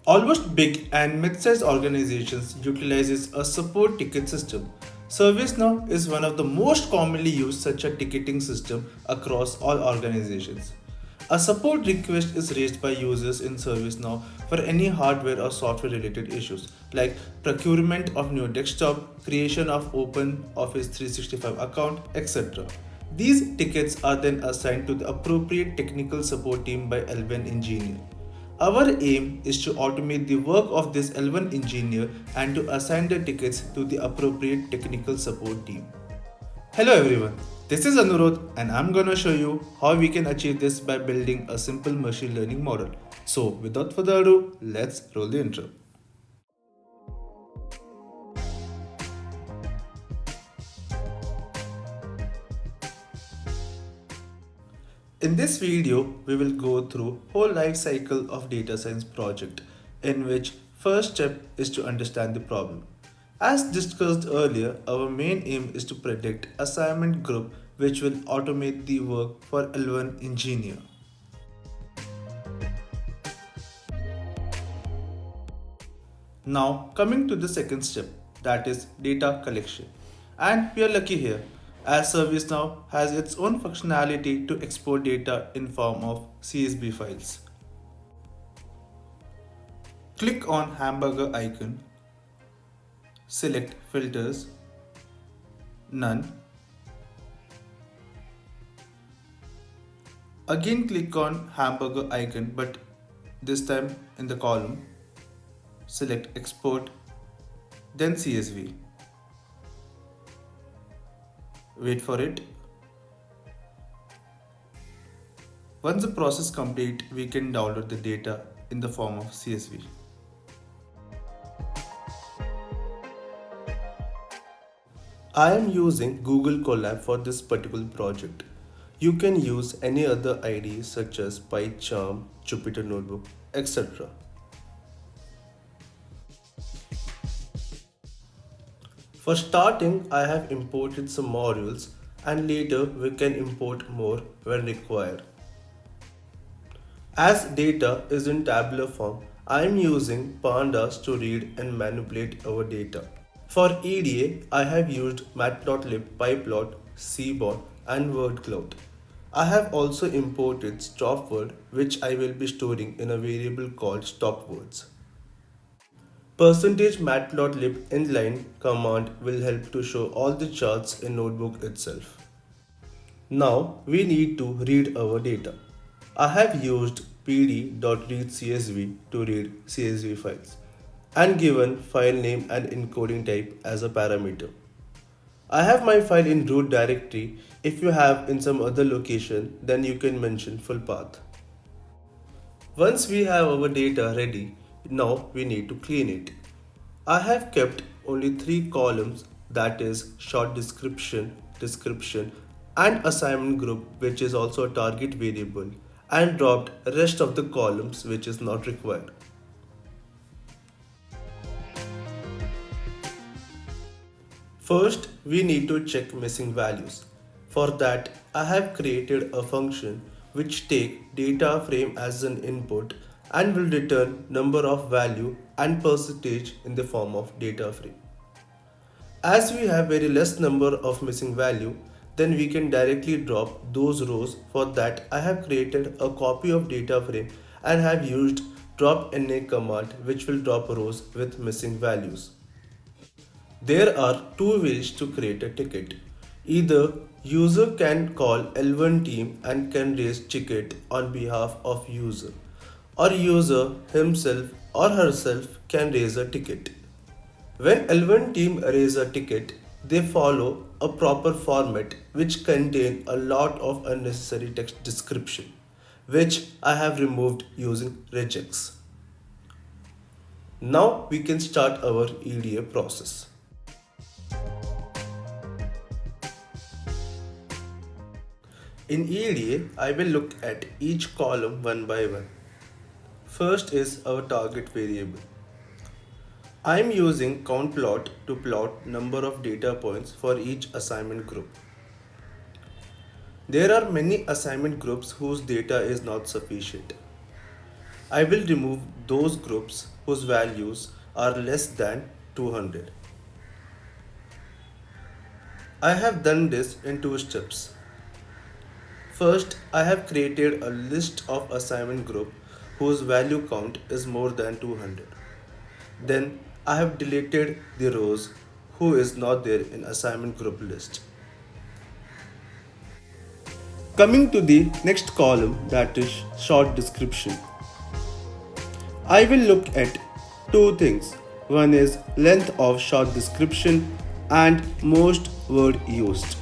Almost big and mid-sized organizations utilizes a support ticket system. ServiceNow is one of the most commonly used such a ticketing system across all organizations. A support request is raised by users in ServiceNow for any hardware or software related issues like procurement of new desktop, creation of open Office 365 account, etc. These tickets are then assigned to the appropriate technical support team by L1 engineer. Our aim is to automate the work of this L1 engineer and to assign the tickets to the appropriate technical support team. Hello everyone, this is Anurodh and I'm gonna show you how we can achieve this by building a simple machine learning model. So without further ado, let's roll the intro. In this video, we will go through whole life cycle of data science project in which first step is to understand the problem. As discussed earlier, our main aim is to predict assignment group which will automate the work for L1 engineer. Now coming to the second step, that is data collection. And we are lucky here as ServiceNow has its own functionality to export data in form of CSV files. Click on hamburger icon, select filters, none. Again click on hamburger icon but this time in the column, select export, then CSV. Wait for it. Once the process complete, we can download the data in the form of CSV. I am using Google Colab for this particular project. You can use any other IDs such as PyCharm, Jupyter Notebook, etc. For starting, I have imported some modules and later we can import more when required. As data is in tabular form, I am using pandas to read and manipulate our data. For EDA, I have used Matplotlib, PyPlot, Seaborn and WordCloud. I have also imported stopword which I will be storing in a variable called stopwords. Percentage matplotlib inline command will help to show all the charts in notebook itself. Now we need to read our data. I have used pd.readcsv to read CSV files and given file name and encoding type as a parameter. I have my file in root directory. If you have in some other location, then you can mention full path. Once we have our data ready, now we need to clean it. I have kept only 3 columns, that is short description, description and assignment group which is also a target variable, and dropped rest of the columns which is not required. First, we need to check missing values. For that, I have created a function which take data frame as an input and will return number of value and percentage in the form of data frame. As we have very less number of missing value, then we can directly drop those rows. For that, I have created a copy of data frame and have used drop_na command which will drop rows with missing values. There are 2 ways to create a ticket. Either user can call L1 team and can raise ticket on behalf of user, or user himself or herself can raise a ticket. When L1 team raise a ticket, they follow a proper format which contain a lot of unnecessary text description, which I have removed using regex. Now we can start our EDA process. In EDA, I will look at each column one by one. First is our target variable. I am using countPlot to plot number of data points for each assignment group. There are many assignment groups whose data is not sufficient. I will remove those groups whose values are less than 200. I have done this in two steps. First, I have created a list of assignment group whose value count is more than 200. Then I have deleted the rows who is not there in assignment group list. Coming to the next column, that is short description. I will look at two things. One is length of short description and most word used.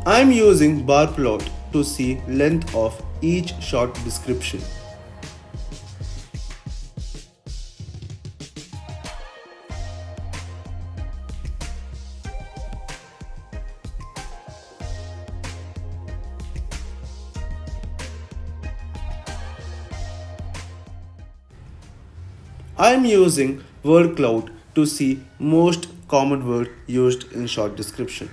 I am using bar plot to see length of each short description. I am using word cloud to see most common word used in short description.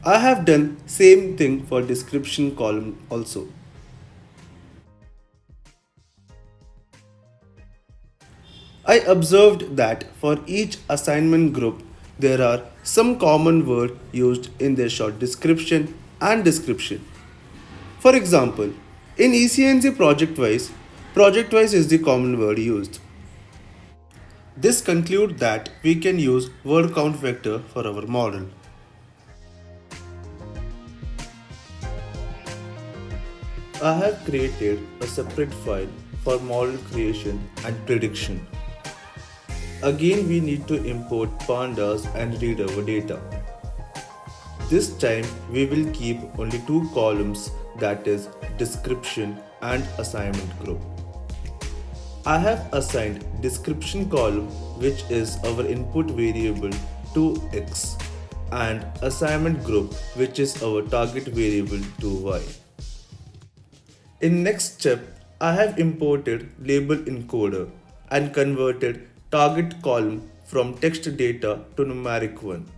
I have done same thing for description column also. I observed that for each assignment group there are some common word used in their short description and description. For example, in ECNC project wise is the common word used. This concludes that we can use word count vector for our model. I have created a separate file for model creation and prediction. Again, we need to import pandas and read our data. This time we will keep only two columns, that is description and assignment group. I have assigned description column, which is our input variable, to x, and assignment group, which is our target variable, to y. In next step, I have imported label encoder and converted target column from text data to numeric one.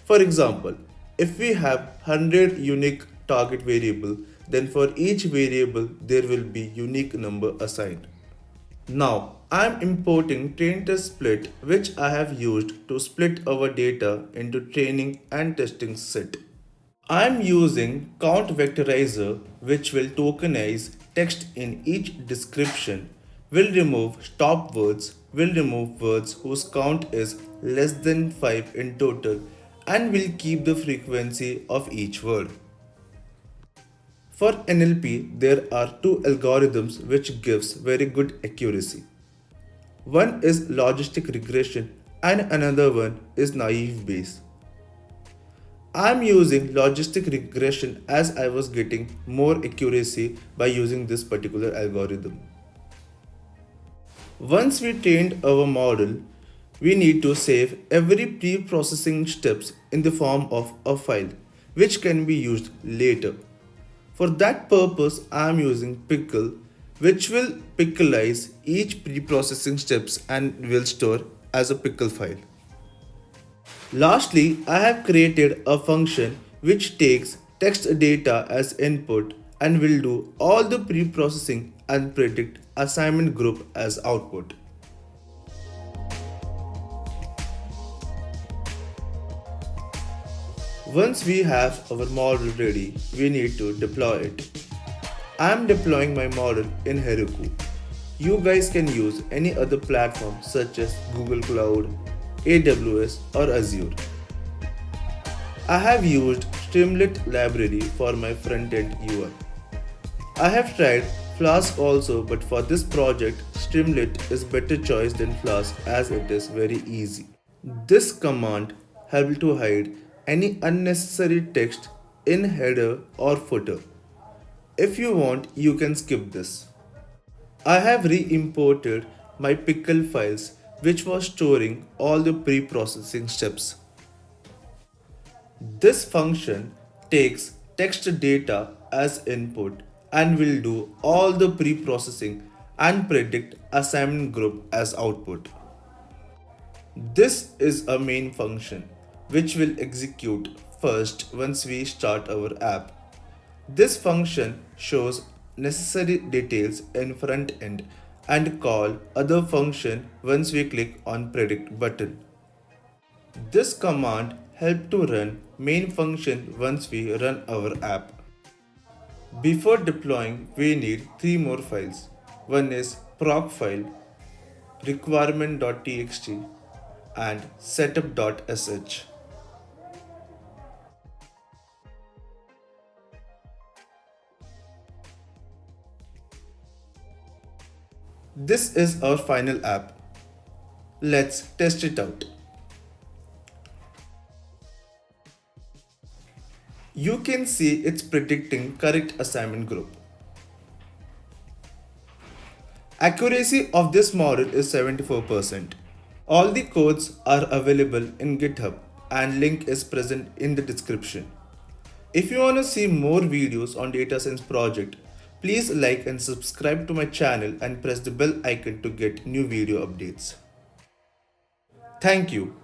For example, if we have 100 unique target variable, then for each variable there will be unique number assigned. Now I am importing train test split, which I have used to split our data into training and testing set. I am using count vectorizer, which will tokenize text in each description, will remove stop words, will remove words whose count is less than 5 in total, and will keep the frequency of each word. For NLP, there are two algorithms which gives very good accuracy. One is logistic regression and another one is naive Bayes. I am using logistic regression as I was getting more accuracy by using this particular algorithm. Once we trained our model, we need to save every pre-processing steps in the form of a file, which can be used later. For that purpose, I am using pickle, which will pickleize each pre-processing steps and will store as a pickle file. Lastly, I have created a function which takes text data as input and will do all the pre-processing and predict assignment group as output. Once we have our model ready, we need to deploy it. I am deploying my model in Heroku. You guys can use any other platform such as Google Cloud, AWS or Azure. I have used Streamlit library for my front-end UI. I have tried Flask also, but for this project, Streamlit is better choice than Flask as it is very easy. This command helps to hide any unnecessary text in header or footer. If you want, you can skip this. I have re-imported my pickle files, which was storing all the pre-processing steps. This function takes text data as input and will do all the pre-processing and predict assignment group as output. This is a main function which will execute first once we start our app. This function shows necessary details in front end and call other function once we click on predict button. This command helps to run main function once we run our app. Before deploying, we need three more files. One is proc file, requirement.txt, and setup.sh. This is our final app. Let's test it out. You can see it's predicting correct assignment group. Accuracy of this model is 74%. All the codes are available in GitHub and link is present in the description. If you want to see more videos on data science project, please like and subscribe to my channel and press the bell icon to get new video updates. Thank you.